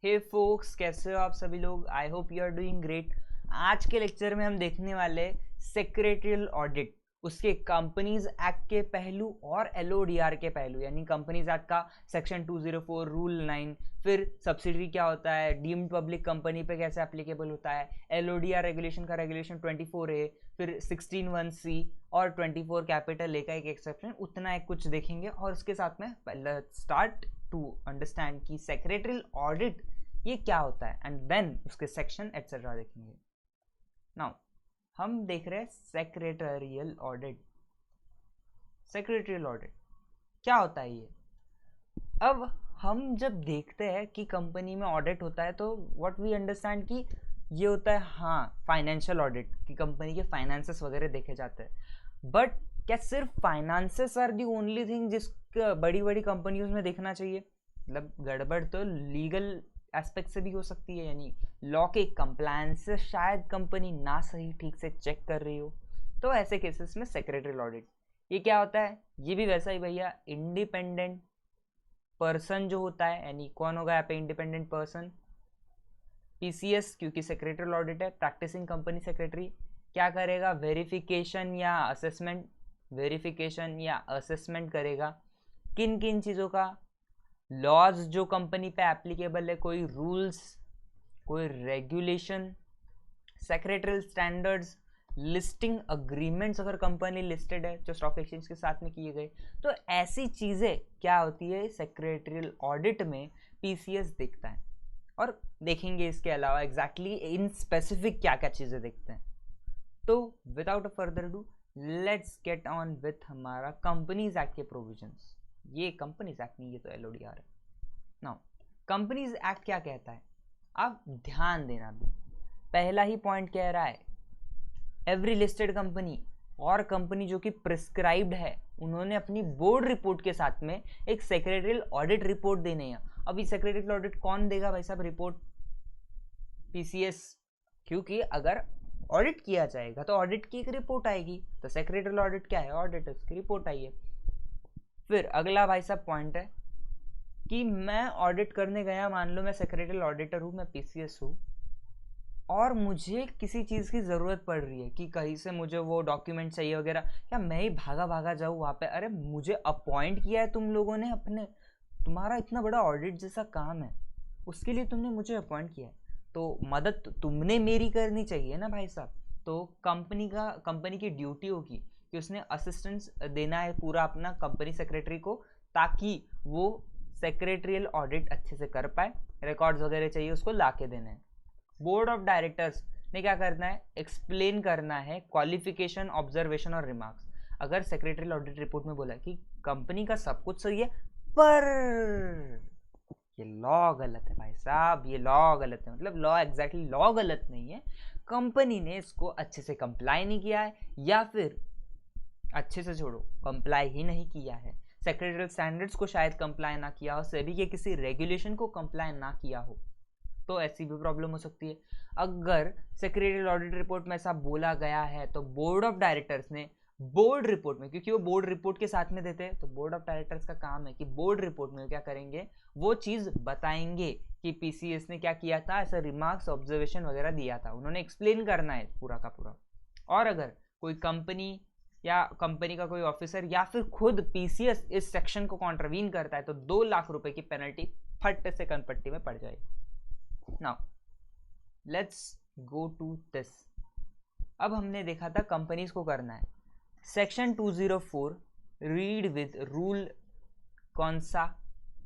हे focus, कैसे हो आप सभी लोग? I hope you are doing great. आज के लेक्चर में हम देखने वाले सेक्रेटरियल ऑडिट, उसके कंपनीज एक्ट के पहलू और एलओडीआर के पहलू, यानी कंपनीज एक्ट का सेक्शन 204 रूल 9, फिर सब्सिडरी क्या होता है, डीम्ड पब्लिक कंपनी पे कैसे एप्लीकेबल होता है, एलओडीआर रेगुलेशन का रेगुलेशन 24A, फिर 16(1)(c और 24 कैपिटल ए का एक एक्सेप्शन, उतना एक कुछ देखेंगे। और उसके साथ में पहले स्टार्ट टू अंडरस्टैंड कि सेक्रेटरियल ऑडिट ये क्या होता है एंड देन उसके सेक्शन एटसेट्रा देखेंगे। नाउ हम देख रहे हैं सेक्रेटरियल ऑडिट। सेक्रेटरियल ऑडिट क्या होता है ये? अब हम जब देखते हैं कि कंपनी में ऑडिट होता है तो व्हाट वी अंडरस्टैंड कि ये होता है, हाँ, फाइनेंशियल ऑडिट, कि कंपनी के फाइनेंसेस वगैरह देखे जाते हैं। बट क्या सिर्फ finances are the only thing जिसका बड़ी बड़ी कंपनियों में देखना चाहिए? मतलब गड़बड़ तो लीगल एस्पेक्ट से भी हो सकती है, यानी लॉ के कंप्लायंस से शायद कंपनी ना सही ठीक से चेक कर रही हो, तो ऐसे केसेस में सेक्रेटरियल ऑडिट ये क्या होता है? ये भी वैसा ही भैया, इंडिपेंडेंट पर्सन जो होता है, यानी कौन होगा यहाँ पे इंडिपेंडेंट पर्सन? पीसीएस, क्योंकि सेक्रेटरियल ऑडिट है, प्रैक्टिसिंग कंपनी सेक्रेटरी क्या करेगा? वेरिफिकेशन या असेसमेंट करेगा। किन किन चीज़ों का? लॉज जो कंपनी पे एप्लीकेबल है, कोई रूल्स, कोई regulation, secretarial standards, listing agreements अगर कंपनी लिस्टेड है जो स्टॉक एक्सचेंज के साथ में किए गए, तो ऐसी चीज़ें क्या होती है सेक्रेटरियल ऑडिट में पीसीएस देखता है। और देखेंगे इसके अलावा एग्जैक्टली इन स्पेसिफिक क्या क्या चीज़ें देखते हैं। तो without a further do let's get on with हमारा कंपनीज एक्ट के प्रोविजंस। ये कंपनीज एक्ट नहीं, ये तो एलओडीआर है। नाउ कंपनीज एक्ट क्या कहता है, आप ध्यान देना भी। पहला ही पॉइंट कह रहा है एवरी लिस्टेड कंपनी और कंपनी जो कि प्रिस्क्राइब्ड है, उन्होंने अपनी बोर्ड रिपोर्ट के साथ में एक सेक्रेटरियल ऑडिट रिपोर्ट देने हैं। अभी सेक्रेटरियल ऑडिट कौन देगा भाई साहब रिपोर्ट? पीसीएस, क्योंकि अगर ऑडिट किया जाएगा तो ऑडिट की एक रिपोर्ट आएगी, तो सेक्रेटरियल ऑडिट क्या है? ऑडिटर्स की रिपोर्ट आई है। फिर अगला भाई साहब पॉइंट है कि मैं ऑडिट करने गया, मान लो मैं सेक्रेटरियल ऑडिटर हूँ, मैं पीसीएस हूँ, और मुझे किसी चीज़ की ज़रूरत पड़ रही है कि कहीं से मुझे वो डॉक्यूमेंट चाहिए वगैरह, क्या मैं ही भागा भागा जाऊँ वहाँ पे? अरे मुझे अपॉइंट किया है तुम लोगों ने, अपने तुम्हारा इतना बड़ा ऑडिट जैसा काम है, उसके लिए तुमने मुझे अपॉइंट किया है, तो मदद तुमने मेरी करनी चाहिए ना भाई साहब। तो कंपनी की ड्यूटी होगी कि उसने असिस्टेंस देना है पूरा अपना कंपनी सेक्रेटरी को, ताकि वो सेक्रेटरियल ऑडिट अच्छे से कर पाए, रिकॉर्ड्स वगैरह चाहिए उसको ला के देना है। बोर्ड ऑफ डायरेक्टर्स ने क्या करना है? एक्सप्लेन करना है क्वालिफिकेशन, ऑब्जर्वेशन और रिमार्क्स। अगर सेक्रेटरियल ऑडिट रिपोर्ट में बोला कि कंपनी का सब कुछ सही है, पर ये लॉ गलत है भाई साहब, ये लॉ गलत है, मतलब लॉ एग्जैक्टली लॉ गलत नहीं है, कंपनी ने इसको अच्छे से कंप्लाई नहीं किया है, या फिर अच्छे से छोड़ो, कंप्लाई ही नहीं किया है, सेक्रेटरियल स्टैंडर्ड्स को शायद कंप्लाई ना किया हो, सेबी के किसी रेगुलेशन को कंप्लाई ना किया हो, तो ऐसी भी प्रॉब्लम हो सकती है। अगर सेक्रेटरियल ऑडिट रिपोर्ट में ऐसा बोला गया है तो बोर्ड ऑफ डायरेक्टर्स ने बोर्ड रिपोर्ट में, क्योंकि वो बोर्ड रिपोर्ट के साथ में देते हैं, तो बोर्ड ऑफ डायरेक्टर्स का काम है कि बोर्ड रिपोर्ट में क्या करेंगे, वो चीज़ बताएंगे कि पीसीएस ने क्या किया था, ऐसा रिमार्क्स, ऑब्जर्वेशन वगैरह दिया था, उन्होंने एक्सप्लेन करना है पूरा का पूरा। और अगर कोई कंपनी या कंपनी का कोई ऑफिसर या फिर खुद पीसीएस इस सेक्शन को कॉन्ट्रवीन करता है तो 2 लाख रुपए की पेनल्टी फट से कनपट्टी में पड़ जाएगी। Now let's go to this. अब हमने देखा था कंपनीज को करना है सेक्शन 204 रीड विद रूल, कौन सा?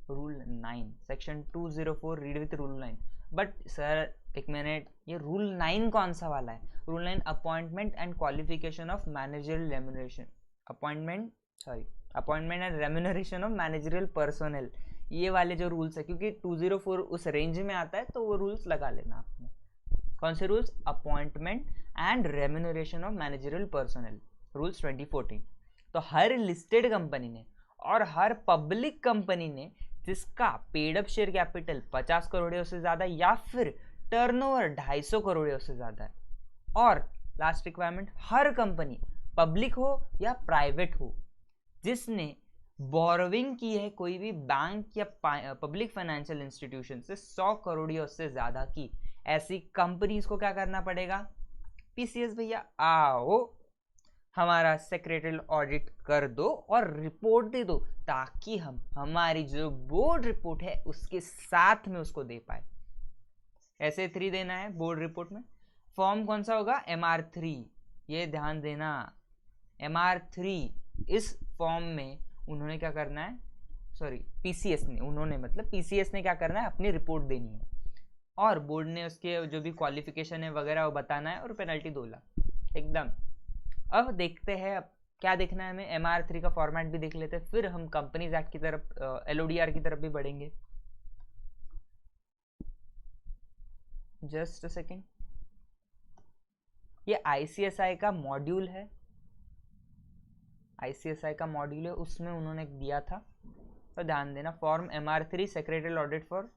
Rule 9, section 204 read with rule 9। But sir एक मिनट, ये रूल 9 कौन सा वाला है? Rule 9 appointment and qualification of managerial remuneration, appointment and remuneration of managerial personnel, ये वाले जो रूल्स है, क्योंकि 204 उस रेंज में आता है तो वो रूल्स लगा लेना आपने। कौन से rules? Appointment and remuneration of managerial personnel, rules 2014। तो हर लिस्टेड कंपनी ने और हर पब्लिक कंपनी ने जिसका paid up share capital 50 crore से ज़्यादा या फिर टर्नओवर 250 करोड़ से ज़्यादा है, और लास्ट रिक्वायरमेंट, हर कंपनी पब्लिक हो या प्राइवेट हो जिसने बोरोविंग की है कोई भी बैंक या पब्लिक फाइनेंशियल इंस्टीट्यूशन से 100 करोड़ या उससे ज्यादा की, ऐसी कंपनीज को क्या करना पड़ेगा, पीसीएस भैया आओ हमारा सेक्रेटरियल ऑडिट कर दो और रिपोर्ट दे दो, ताकि हम हमारी जो बोर्ड रिपोर्ट है उसके साथ में उसको दे पाए। ऐसे 3 देना है बोर्ड रिपोर्ट में। फॉर्म कौन सा होगा, MR3, ये ध्यान देना, MR3। इस फॉर्म में उन्होंने क्या करना है, सॉरी पीसीएस ने, उन्होंने मतलब पीसीएस ने क्या करना है, अपनी रिपोर्ट देनी है और बोर्ड ने उसके जो भी क्वालिफिकेशन है वगैरह वो बताना है और पेनल्टी 2 लाख एकदम। अब देखते हैं अब क्या देखना है हमें, MR3 का फॉर्मेट भी देख लेते हैं, फिर हम कंपनीज एक्ट की तरफ, LODR की तरफ भी बढ़ेंगे। जस्ट अ सेकेंड, ये ICSI का मॉड्यूल है, ICSI का मॉड्यूल है, उसमें उन्होंने दिया था, तो ध्यान देना। Form MR3 secretarial audit for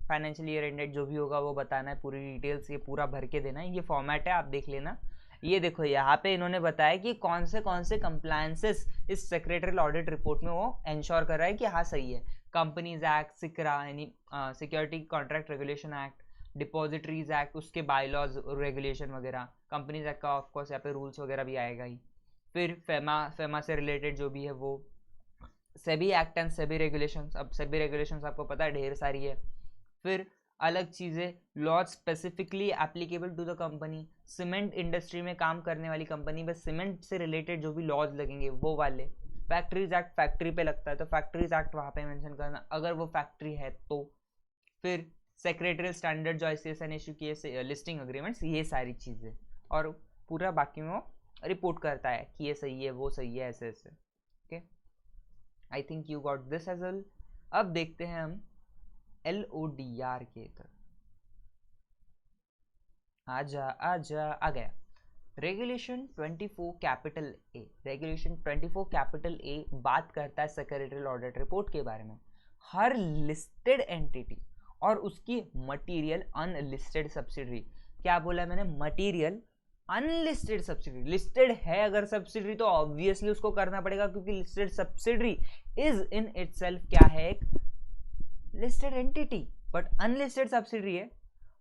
financial year ended, जो भी होगा वो बताना है, पूरी डिटेल्स ये पूरा भर के देना है। ये फॉर्मेट है, आप देख लेना। ये देखो यहाँ पे इन्होंने बताया कि कौन से कंप्लायंसेस इस सेक्रेटरियल ऑडिट रिपोर्ट में वो इंश्योर कर रहा है कि हाँ सही है। कंपनीज एक्ट, सिकरा यानी security contract regulation act, depositories act, उसके बायलॉज रेगुलेशन वगैरह, कंपनीज एक्ट का ऑफकोर्स यहाँ पे रूल्स वगैरह भी आएगा ही। फिर फेमा से रिलेटेड जो भी है वो, SEBI act and SEBI regulations, अब सेबी रेगुलेशंस आपको पता है ढेर सारी है। फिर अलग चीज़ें, laws specifically applicable to the company, cement industry में काम करने वाली कंपनी, बस सीमेंट से रिलेटेड जो भी लॉज लगेंगे वो वाले। फैक्ट्रीज एक्ट फैक्ट्री पे लगता है तो फैक्ट्रीज एक्ट वहाँ पे मेंशन करना अगर वो फैक्ट्री है तो। फिर सेक्रेटरियल स्टैंडर्ड जो ICSI ने इशू किए, लिस्टिंग अग्रीमेंट्स, ये सारी चीज़ें, और पूरा बाकी में वो रिपोर्ट करता है कि ये सही है वो सही है, ऐसे ऐसे। Okay, I think you got this as well. अब देखते हैं हम LODR के तरफ। आ गया regulation 24 capital A. Regulation 24 capital A बात करता है सेक्रेटरियल ऑडिट रिपोर्ट के बारे में। हर लिस्टेड एंटिटी और उसकी मटेरियल अनलिस्टेड सब्सिडरी, क्या बोला मैंने, मटेरियल अनलिस्टेड सब्सिडरी। लिस्टेड है अगर सब्सिडरी तो ऑब्वियसली उसको करना पड़ेगा, क्योंकि listed subsidiary is in itself क्या है, एक listed entity. But unlisted subsidiary है,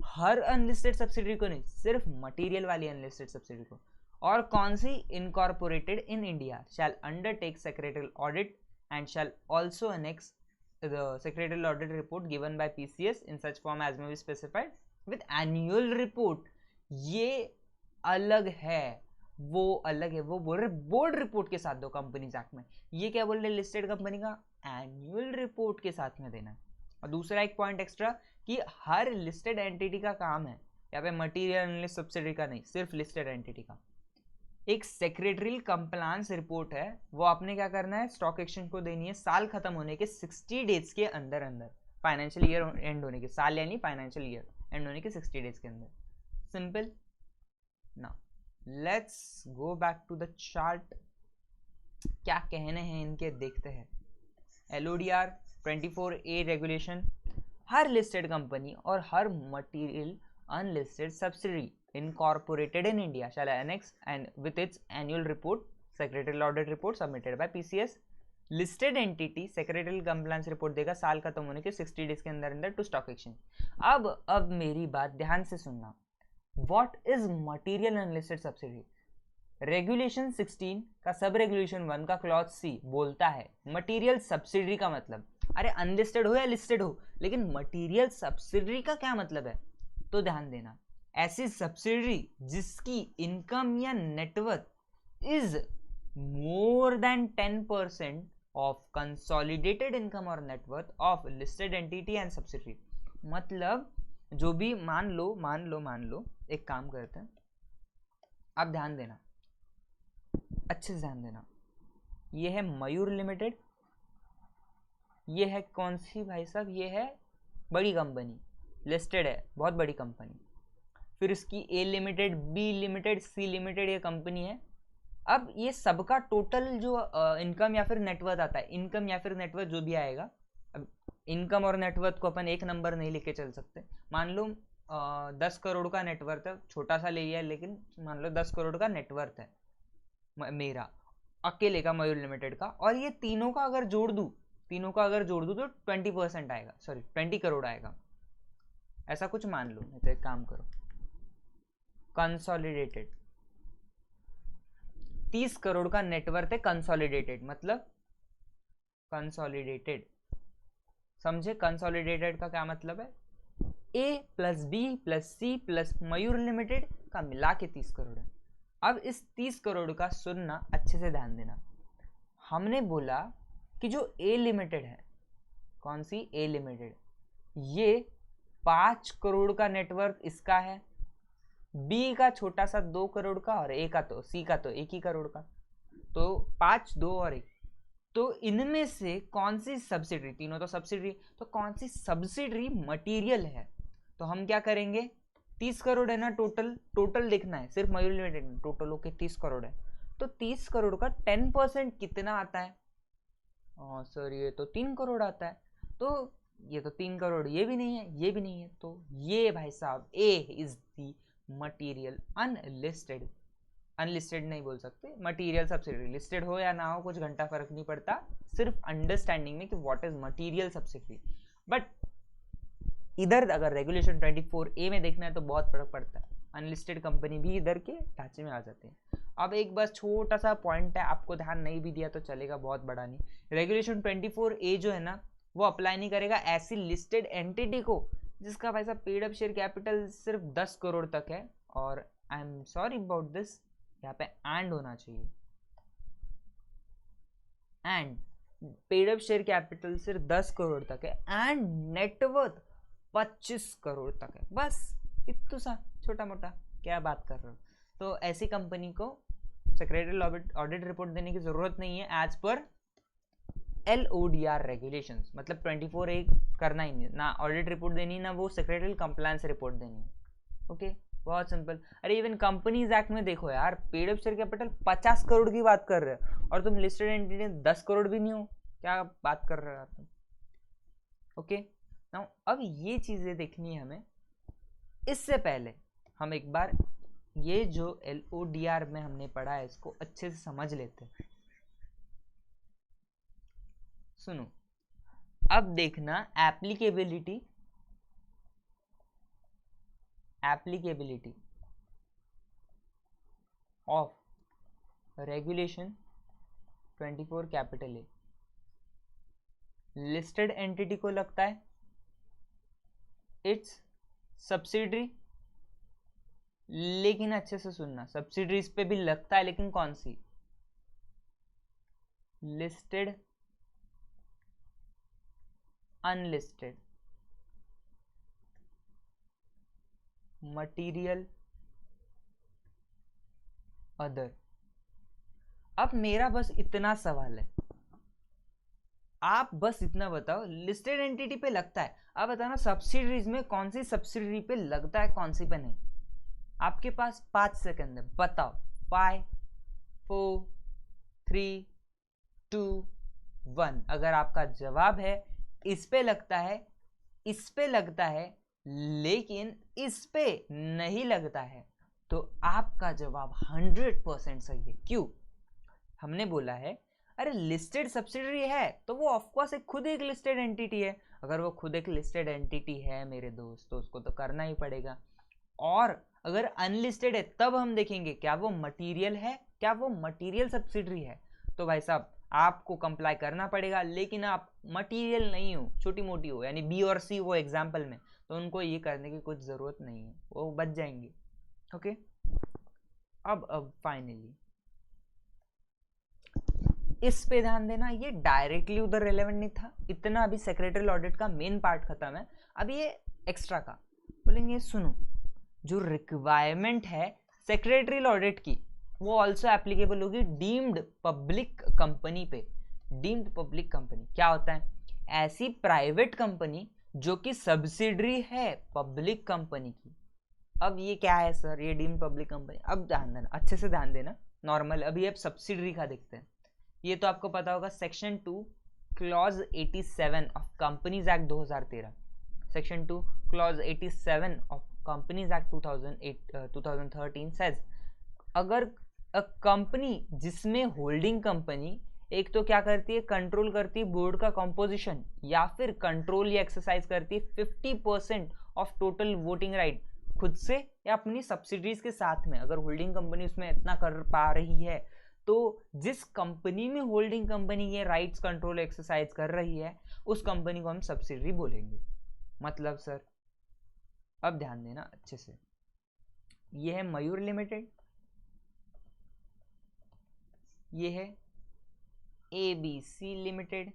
हर अनलिस्टेड सब्सिडरी को नहीं, सिर्फ मटेरियल वाली अनलिस्टेड सब्सिडरी को। और कौन सी, incorporated in India shall undertake secretarial audit and shall also annex the secretarial audit report given by PCS in such form as may be specified with annual report. ये अलग है, वो अलग है, वो बोल रहे बोर्ड रिपोर्ट के साथ दो कंपनीज एक्ट में। ये क्या बोल रहे, लिस्टेड कंपनी का एनुअल रिपोर्ट के साथ में देना है। और दूसरा एक पॉइंट एक्स्ट्रा कि हर लिस्टेड एंटिटी का काम है, यहाँ पे मटेरियल एनालिस्ट सब्सिडरी का नहीं, सिर्फ लिस्टेड एंटिटी का। एक सेक्रेटरियल कंप्लायंस रिपोर्ट है, वो आपने क्या करना है, स्टॉक एक्सचेंज को देनी है साल खत्म होने के 60 डेज के अंदर अंदर, फाइनेंशियल ईयर एंड होने के, साल यानी फाइनेंशियल ईयर एंड होने के 60 डेज के अंदर। Simple. Now let's go back to the chart, क्या कहने हैं इनके देखते हैं। LODR 24A रेगुलेशन, हर लिस्टेड कंपनी और हर material unlisted subsidiary incorporated in India shall annex and with its annual report secretarial audit report submitted by PCS listed entity secretarial compliance report देगा साल खत्म होने के 60 डेज के अंदर अंदर टू स्टॉक एक्सचेंज। अब मेरी बात ध्यान से सुनना, what is material unlisted subsidiary. Regulation 16 का सब रेगुलेशन 1 का क्लॉज C बोलता है मटेरियल सब्सिडरी का मतलब, अरे अनलिस्टेड हो या लिस्टेड हो, लेकिन मटेरियल सब्सिडरी का क्या मतलब है, तो ध्यान देना, ऐसी सब्सिडरी जिसकी इनकम या net worth is more than 10% of consolidated income और net worth of listed entity and subsidiary. मतलब जो भी मान लो एक काम करते हैं, आप ध्यान देना, अच्छे से ध्यान देना, ये है मयूर लिमिटेड, ये है कौन सी भाई साहब, ये है बड़ी कंपनी, लिस्टेड है, बहुत बड़ी कंपनी। फिर इसकी A limited, B limited, C limited ये कंपनी है। अब ये सबका टोटल जो इनकम या फिर नेटवर्थ आता है, इनकम या फिर नेटवर्थ जो भी आएगा, अब इनकम और नेटवर्थ को अपन एक नंबर नहीं लेके चल सकते। मान लो 10 करोड़ का नेटवर्थ है, छोटा सा ले लिया, लेकिन मान लो 10 करोड़ का नेटवर्थ है मेरा, अकेले का, मयूर लिमिटेड का, और ये तीनों का अगर जोड़ दूं तो 20% आएगा, सॉरी 20 करोड़ आएगा, ऐसा कुछ मान लो। तो एक काम करो, कंसोलिडेटेड 30 करोड़ का नेटवर्थ है कंसोलिडेटेड, मतलब कंसोलिडेटेड, समझे? कंसोलिडेटेड का क्या मतलब है? A plus B plus C plus Mayur limited का मिला के 30 करोड़ है। अब इस 30 करोड़ का सुनना, अच्छे से ध्यान देना। हमने बोला कि जो ए लिमिटेड है, कौन सी? ए लिमिटेड, ये 5 करोड़ का नेटवर्क इसका है, बी का छोटा सा 2 करोड़ का, और ए का तो, सी का तो 1 ही करोड़ का, तो 5, 2 और 1। तो इनमें से कौन सी सब्सिडरी, तीनों तो सब्सिडरी, तो कौन सी सब्सिडरी मटेरियल है? तो हम क्या करेंगे, 30 करोड़ है ना टोटल देखना है, सिर्फ मयूर लिमिटेड में टोटल होके 30 करोड़ है, तो 30 करोड़ का 10% कितना आता है? सर ये तो 3 करोड़ आता है, तो ये तो 3 करोड़, ये भी नहीं है, ये भी नहीं है, तो ये भाई साहब A is the material unlisted, unlisted नहीं बोल सकते, मटीरियल सब्सिडरी, लिस्टेड हो या ना हो कुछ घंटा फर्क नहीं पड़ता, सिर्फ अंडरस्टैंडिंग में कि what is material subsidiary. But इधर अगर रेगुलेशन 24A में देखना है तो बहुत फर्क पड़ता है, अनलिस्टेड कंपनी भी इधर के ढांचे में आ जाते हैं। अब एक बस छोटा सा पॉइंट है, आपको ध्यान नहीं भी दिया तो चलेगा, बहुत बड़ा नहीं। रेगुलेशन 24A जो है ना, वो अप्लाई नहीं करेगा ऐसी लिस्टेड एंटिटी को जिसका भाई साहब पेड अप शेयर कैपिटल सिर्फ 10 करोड़ तक है, और I am sorry about this, यहाँ पे एंड होना चाहिए, and paid up share capital सिर्फ 10 करोड़ तक है, एंड नेटवर्थ 25 करोड़ तक है, बस इतना सा छोटा मोटा, क्या बात कर रहे हो? तो ऐसी कंपनी को सेक्रेटरियल ऑडिट रिपोर्ट देने की जरूरत नहीं है एज पर LODR रेगुलेशंस, मतलब 24A करना ही नहीं, ना ऑडिट रिपोर्ट देनी, ना वो सेक्रेटरियल कंप्लायंस रिपोर्ट देनी है। ओके, बहुत सिंपल। अरे इवन कंपनीज एक्ट में देखो यार, paid up share capital 50 crore की बात कर रहे हो और तुम लिस्टेड एंटिटी 10 करोड़ भी नहीं हो, क्या बात कर रहे हो तुम? ओके, नाउ अब ये चीजें देखनी है हमें। इससे पहले हम एक बार ये जो LODR में हमने पढ़ा है इसको अच्छे से समझ लेते हैं। सुनो, अब देखना applicability of regulation 24 capital A. Listed entity को लगता है इट्स सब्सिडरी, लेकिन अच्छे से सुनना, सब्सिडरीज पे भी लगता है, लेकिन कौन सी? Listed, unlisted, material, other. अब मेरा बस इतना सवाल है, आप बस इतना बताओ, लिस्टेड एंटिटी पे लगता है, अब बताना सब्सिडरीज में कौन सी सब्सिडरी पे लगता है, कौन सी पे नहीं। आपके पास 5 सेकंड है, बताओ। 5 4 3 2 1। अगर आपका जवाब है इस पे लगता है, इस पे लगता है, लेकिन इस पे नहीं लगता है, तो आपका जवाब 100% सही है। क्यों? हमने बोला है अरे लिस्टेड सब्सिडरी है तो वो ऑफकोर्स खुद एक लिस्टेड एंटिटी है। अगर वो खुद एक लिस्टेड एंटिटी है मेरे दोस्त, तो उसको तो करना ही पड़ेगा। और अगर अनलिस्टेड है तब हम देखेंगे क्या वो मटीरियल है, क्या वो मटीरियल सब्सिडरी है। तो भाई साहब आपको कंप्लाई करना पड़ेगा, लेकिन आप मटीरियल नहीं हो, छोटी मोटी हो, यानी बी और सी वो एग्जाम्पल में, तो उनको ये करने की कुछ ज़रूरत नहीं है, वो बच जाएंगे। ओके, अब फाइनली इस पे ध्यान देना, ये डायरेक्टली उधर रेलेवेंट नहीं था इतना, अभी सेक्रेटरियल ऑडिट का मेन पार्ट खत्म है, अभी ये एक्स्ट्रा का बोलेंगे। सुनो, जो रिक्वायरमेंट है सेक्रेटरियल ऑडिट की वो ऑल्सो एप्लीकेबल होगी डीम्ड पब्लिक कंपनी पे। डीम्ड पब्लिक कंपनी क्या होता है? ऐसी प्राइवेट कंपनी जो कि सब्सिडरी है पब्लिक कंपनी की। अब ये क्या है सर, ये डीम्ड पब्लिक कंपनी? अब ध्यान देना, अच्छे से ध्यान देना। नॉर्मल अभी अब सब्सिडरी का देखते हैं। ये तो आपको पता होगा, section 2 clause 87 of companies act 2013, section 2 clause 87 of companies act 2013 says, अगर अ कंपनी जिसमें होल्डिंग कंपनी एक तो क्या करती है, कंट्रोल करती है बोर्ड का कंपोजिशन, या फिर कंट्रोल या एक्सरसाइज करती है 50% ऑफ टोटल वोटिंग राइट खुद से या अपनी सब्सिडीज के साथ में। अगर होल्डिंग कंपनी उसमें इतना कर पा रही है तो जिस कंपनी में होल्डिंग कंपनी ये राइट्स कंट्रोल एक्सरसाइज कर रही है उस कंपनी को हम सब्सिडरी बोलेंगे। मतलब सर अब ध्यान देना अच्छे से, ये है मयूर लिमिटेड, ये है ABC लिमिटेड,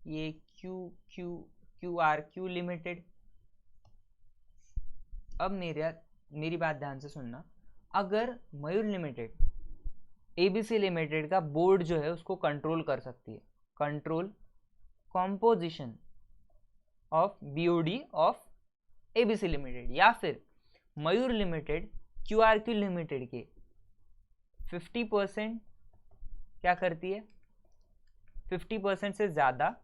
ये QRQ लिमिटेड। अब मेरी बात ध्यान से सुनना, अगर मयूर लिमिटेड ABC लिमिटेड का बोर्ड जो है उसको कंट्रोल कर सकती है, control composition of BOD of ABC limited, या फिर मयूर लिमिटेड QRQ लिमिटेड के 50% क्या करती है, 50% से ज़्यादा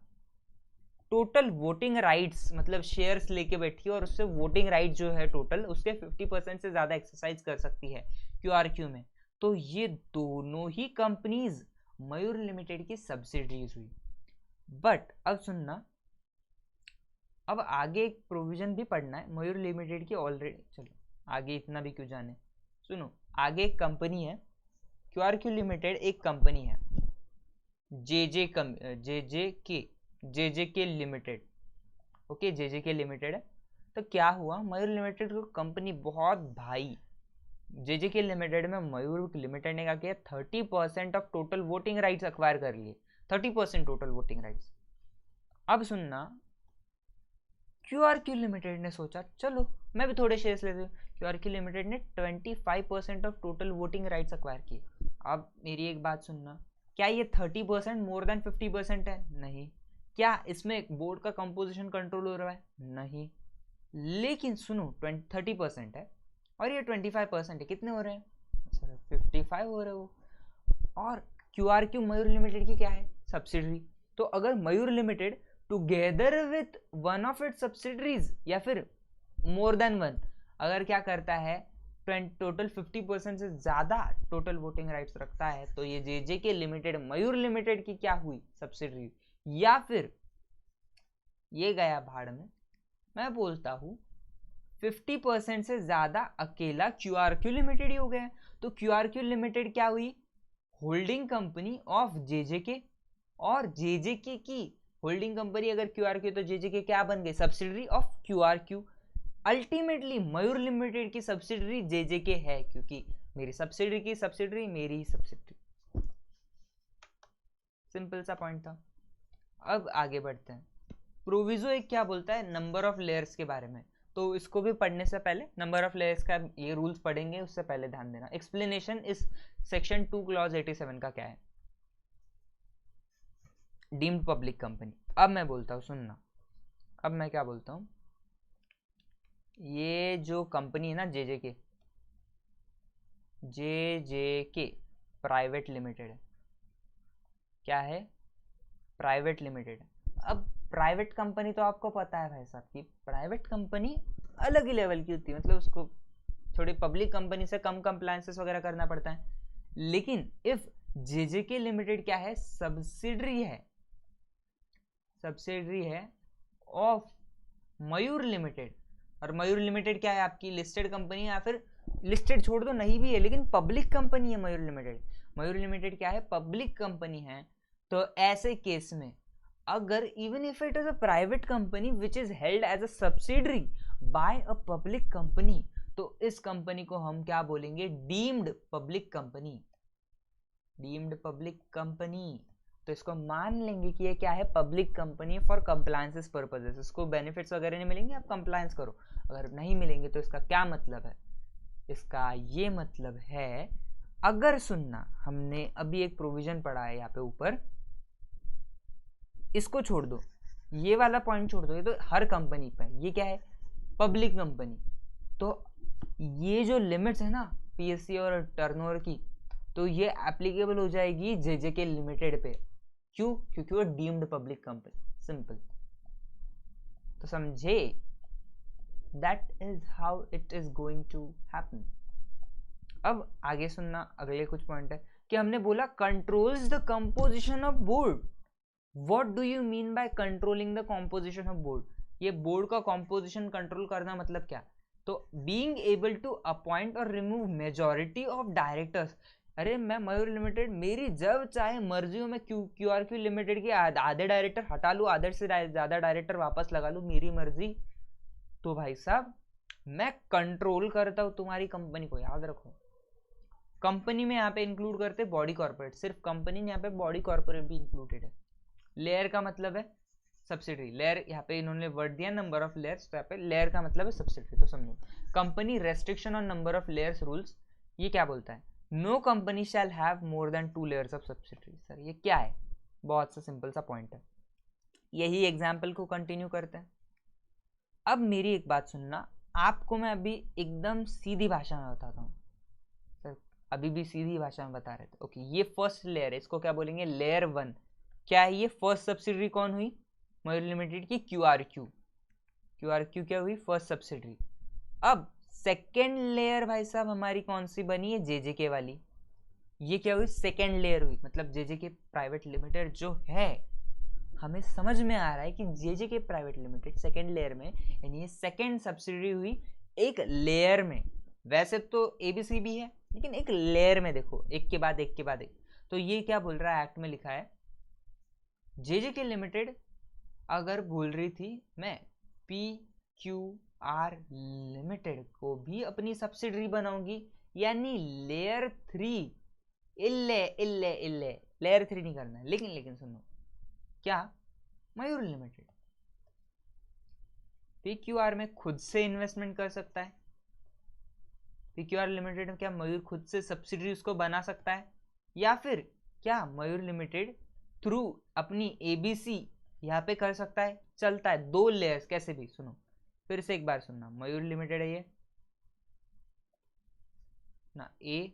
टोटल वोटिंग राइट्स, मतलब शेयर्स लेके बैठी है और उससे वोटिंग राइट जो है टोटल उसके 50% से ज़्यादा एक्सरसाइज कर सकती है QRQ में, तो ये दोनों ही कंपनीज मयूर लिमिटेड की सब्सिडरीज हुई। बट अब सुनना, अब आगे एक प्रोविजन भी पढ़ना है मयूर लिमिटेड की ऑलरेडी, चलो आगे इतना भी क्यों जाने, सुनो आगे एक कंपनी है QRQ लिमिटेड, एक कंपनी है JJK limited. Okay, JJK limited है। तो क्या हुआ, मयूर लिमिटेड को कंपनी बहुत भाई JJK लिमिटेड में मयूर लिमिटेड ने क्या किया, 30% of total voting rights acquire कर लिए, 30% टोटल वोटिंग राइट्स। अब सुनना, QRQ लिमिटेड ने सोचा चलो मैं भी थोड़े शेयर्स लेती हूँ। QRQ लिमिटेड ने 25% of total voting rights acquire किए। अब मेरी एक बात सुनना, क्या ये 30% मोर देन 50% है? नहीं। क्या इसमें बोर्ड का कंपोजिशन कंट्रोल हो रहा है? नहीं। लेकिन सुनो 30% है और ये 25% है, कितने हो रहे हैं सर? 55 हो रहे हो। और QRQ मयूर लिमिटेड की क्या है, सब्सिडरी। तो अगर Mayur limited together with one of its subsidiaries या फिर मोर देन वन अगर क्या करता है, टोटल 50% से ज्यादा टोटल वोटिंग राइट्स रखता है, तो ये JJK लिमिटेड मयूर लिमिटेड की क्या हुई, सब्सिडरी। या फिर ये गया भाड़ में, मैं बोलता हूं 50% से ज्यादा अकेला QRQ लिमिटेड ही हो गया। तो QRQ लिमिटेड क्या हुई, होल्डिंग कंपनी ऑफ JJK, और JJK की होल्डिंग कंपनी अगर QRQ तो JJK क्या बन गई, subsidiary of QRQ। Ultimately Mayur limited की सब्सिडरी JJK है, क्योंकि मेरी सब्सिडरी की सब्सिडरी मेरी ही सब्सिडरी। सिंपल सा पॉइंट था। अब आगे बढ़ते हैं। प्रोविजो एक क्या बोलता है, नंबर ऑफ लेयर्स के बारे में, तो इसको भी पढ़ने से पहले नंबर ऑफ लेयर्स का ये रूल्स पढ़ेंगे, उससे पहले ध्यान देना। एक्सप्लेनेशन इस सेक्शन 2 क्लॉज 87 का क्या है, डीम्ड पब्लिक कंपनी। अब मैं बोलता हूँ, सुनना, अब मैं क्या बोलता हूँ, ये जो कंपनी है ना JJK प्राइवेट लिमिटेड है। क्या है, प्राइवेट लिमिटेड। अब प्राइवेट कंपनी तो आपको पता है भाई साहब की प्राइवेट कंपनी अलग ही लेवल की होती है, मतलब उसको थोड़ी पब्लिक कंपनी से कम कंप्लायंसेस वगैरह करना पड़ता है। लेकिन इफ JJK लिमिटेड क्या है, सब्सिडरी है, सब्सिडरी है ऑफ मयूर लिमिटेड। और मयूर लिमिटेड क्या है, आपकी लिस्टेड कंपनी है, या फिर लिस्टेड छोड़ दो नहीं भी है लेकिन पब्लिक कंपनी है मयूर लिमिटेड। मयूर लिमिटेड क्या है, पब्लिक कंपनी है। तो ऐसे केस में अगर even if it is a private company which is held as a subsidiary by a public company, तो इस कंपनी को हम क्या बोलेंगे, deemed public company, deemed public company. तो इसको मान लेंगे कि ये क्या है, public company for compliances purposes. इसको बेनिफिट्स वगैरह नहीं मिलेंगे, आप कंप्लायंस करो। अगर नहीं मिलेंगे तो इसका क्या मतलब है, इसका ये मतलब है, अगर सुनना, हमने अभी एक प्रोविजन पढ़ा है यहाँ पे ऊपर, इसको छोड़ दो, ये वाला पॉइंट छोड़ दो, ये तो हर कंपनी पे, ये क्या है, पब्लिक कंपनी। तो ये जो लिमिट्स है ना PSC और टर्नओवर की, तो ये एप्लीकेबल हो जाएगी JJK लिमिटेड पे। क्यों, क्योंकि वो डीम्ड पब्लिक कंपनी, सिंपल। तो समझे, that is how it is going to happen. अब आगे सुनना, अगले कुछ पॉइंट है कि हमने बोला controls the composition of board. What do you mean by controlling the composition of board? ये बोर्ड का कंपोजिशन कंट्रोल करना मतलब क्या? तो बीइंग एबल टू अपॉइंट और रिमूव मेजॉरिटी ऑफ डायरेक्टर्स। अरे मैं मयूर लिमिटेड, मेरी जब चाहे मर्जी हो मैं क्यूआरक्यू लिमिटेड के आधे डायरेक्टर हटा लूँ, आधे से ज़्यादा डायरेक्टर वापस लगा लूँ, मेरी मर्जी। तो भाई साहब मैं कंट्रोल करता हूँ तुम्हारी कंपनी को, याद रखो। कंपनी में यहाँ पे इंक्लूड करते बॉडी कॉर्पोरेट, सिर्फ कंपनी यहाँ पे बॉडी कॉर्पोरेट भी इंक्लूडेड है। लेयर का मतलब है सब्सिडरी। लेयर यहाँ पे इन्होंने वर्ड दिया नंबर ऑफ लेयर्स, तो यहाँ पे लेयर का मतलब है सब्सिडरी। तो समझो company restriction on number of layers rules, ये क्या बोलता है? No company shall have more than 2 layers of subsidiary. Sir ये क्या है? बहुत सा सिंपल सा पॉइंट है। यही एग्जाम्पल को कंटिन्यू करते हैं। अब मेरी एक बात सुनना, आपको मैं अभी एकदम सीधी भाषा में बताता हूँ। सर अभी भी सीधी भाषा में बता रहे थे। ओके, ये फर्स्ट लेयर है, इसको क्या बोलेंगे? लेयर 1। क्या है ये? फर्स्ट सब्सिडरी कौन हुई? मयूर लिमिटेड की क्यूआरक्यू। क्यूआरक्यू क्या हुई? First subsidiary. अब सेकेंड लेयर भाई साहब हमारी कौन सी बनी है? जेजेके वाली। ये क्या हुई? सेकेंड लेयर हुई। मतलब जेजेके प्राइवेट लिमिटेड जो है, हमें समझ में आ रहा है कि जेजेके प्राइवेट लिमिटेड सेकेंड लेयर में, यानी ये सेकेंड सब्सिडरी हुई एक लेयर में। वैसे तो एबीसी भी है, लेकिन एक लेयर में देखो, एक के बाद एक के बाद एक। तो ये क्या बोल रहा है? एक्ट में लिखा है जेजेके लिमिटेड अगर बोल रही थी मैं PQR लिमिटेड को भी अपनी सब्सिडरी बनाऊंगी, यानी लेयर 3। इल्ले इल्ले इल्ले, लेयर 3 नहीं करना है। लेकिन सुनो, क्या मयूर लिमिटेड PQR में खुद से इन्वेस्टमेंट कर सकता है? PQR लिमिटेड में क्या मयूर खुद से सब्सिडरी उसको बना सकता है? या फिर क्या मयूर लिमिटेड थ्रू अपनी ABC यहाँ पे कर सकता है? चलता है 2 लेयर्स कैसे भी। सुनो फिर से एक बार सुनना, मयूर लिमिटेड है ये ना, ये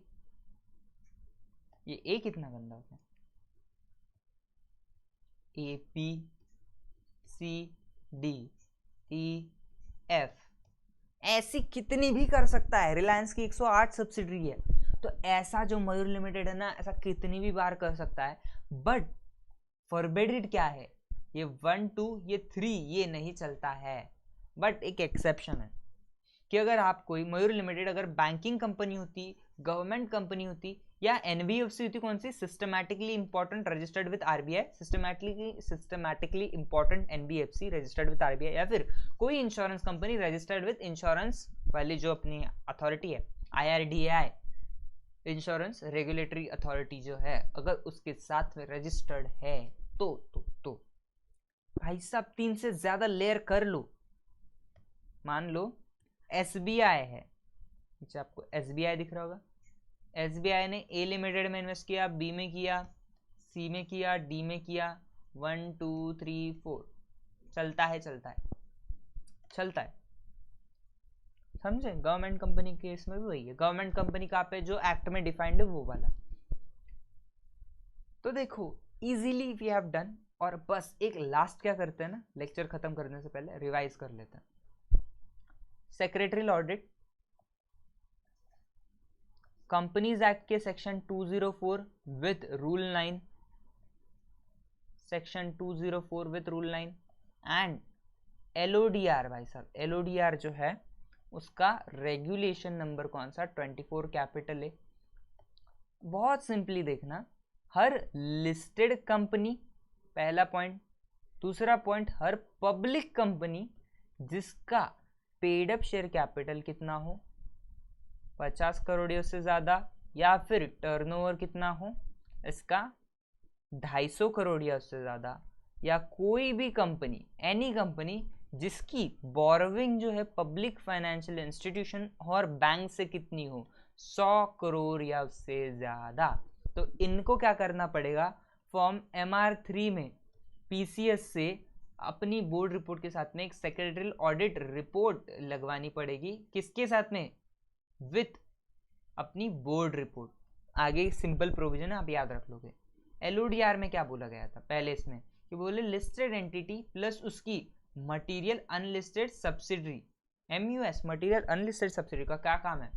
ए कितना गंदा होता है? ABCDEF, ऐसी कितनी भी कर सकता है। रिलायंस की 108 सब्सिडरी है, तो ऐसा जो मयूर लिमिटेड है ना, ऐसा कितनी भी बार कर सकता है। बट फॉरबिडेड क्या है? ये 1 2 ये 3 ये नहीं चलता है। बट एक एक्सेप्शन है कि अगर आप कोई मयूर लिमिटेड अगर बैंकिंग कंपनी होती, गवर्नमेंट कंपनी होती, या एनबीएफसी होती, कौन सी? Systematically important registered with RBI, systematically important NBFC registered with RBI, या फिर कोई insurance company registered with insurance वाली जो अपनी अथॉरिटी है, IRDAI, इंश्योरेंस रेगुलेटरी अथॉरिटी जो है, अगर उसके साथ में रजिस्टर्ड है तो भाई साहब 3 से ज्यादा लेयर कर लो। मान लो SBI है, नीचे आपको SBI दिख रहा होगा। SBI ने A लिमिटेड में इन्वेस्ट किया, B में किया, C में किया, D में किया, 1 2 3 4 चलता है समझे? गवर्नमेंट कंपनी के केस में भी वही है। गवर्नमेंट कंपनी का पे जो एक्ट में डिफाइंड है वो वाला। तो देखो इजीली वी हैव डन। और बस एक लास्ट क्या करते हैं ना, लेक्चर खत्म करने से पहले रिवाइज कर लेते हैं। सेक्रेटरियल ऑडिट, कंपनीज एक्ट के section 204 with rule 9, section 204 with rule 9 and LODR। भाई साहब LODR जो है उसका रेगुलेशन नंबर कौन सा? 24 कैपिटल ए। बहुत सिंपली देखना, हर लिस्टेड कंपनी, पहला पॉइंट। दूसरा पॉइंट, हर पब्लिक कंपनी जिसका पेड अप शेयर कैपिटल कितना हो, 50 करोड़ या उससे ज़्यादा, या फिर टर्नओवर कितना हो इसका 250 करोड़ या उससे ज़्यादा, या कोई भी कंपनी, एनी कंपनी जिसकी बोरोविंग जो है पब्लिक फाइनेंशियल इंस्टीट्यूशन और बैंक से कितनी हो, 100 करोड़ या उससे ज़्यादा। तो इनको क्या करना पड़ेगा? फॉर्म MR3 में PCS से अपनी बोर्ड रिपोर्ट के साथ में एक सेक्रेटरियल ऑडिट रिपोर्ट लगवानी पड़ेगी। किसके साथ में? विथ अपनी बोर्ड रिपोर्ट। आगे सिंपल प्रोविजन है, आप याद रख लोगे। LODR में क्या बोला गया था पहले इसमें कि बोले लिस्टेड एंटिटी प्लस उसकी material unlisted subsidiary, MUS material unlisted subsidiary का क्या काम है?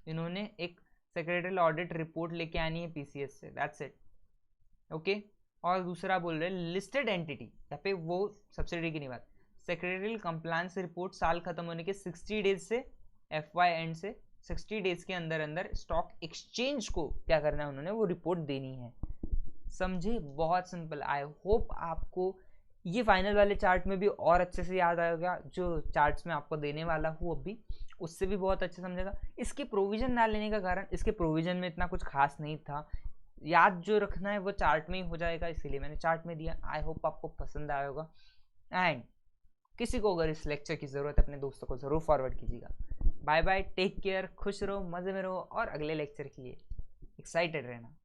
इन्होंने एक सेक्रेटरियल ऑडिट रिपोर्ट लेके आनी है पीसीएस से, दैट्स इट। ओके, और दूसरा बोल रहे हैं लिस्टेड एंटिटी, यहाँ पे वो सब्सिडरी की नहीं बात, सेक्रेटरियल कंप्लायंस रिपोर्ट साल खत्म होने के 60 डेज से, FY एंड से 60 डेज के अंदर अंदर स्टॉक एक्सचेंज को क्या करना है, उन्होंने वो रिपोर्ट देनी है। समझे, बहुत सिंपल। आई होप आपको ये फाइनल वाले चार्ट में भी और अच्छे से याद आएगा, जो चार्ट्स में आपको देने वाला हूँ अभी उससे भी बहुत अच्छे समझेगा। इसकी प्रोविजन ना लेने का कारण, इसके प्रोविजन में इतना कुछ खास नहीं था, याद जो रखना है वो चार्ट में ही हो जाएगा, इसीलिए मैंने चार्ट में दिया। आई होप आपको पसंद आया होगा, एंड किसी को अगर इस लेक्चर की ज़रूरत है अपने दोस्तों को ज़रूर फॉरवर्ड कीजिएगा। बाय बाय, टेक केयर, खुश रहो, मज़े में रहो, और अगले लेक्चर के लिए एक्साइटेड रहना।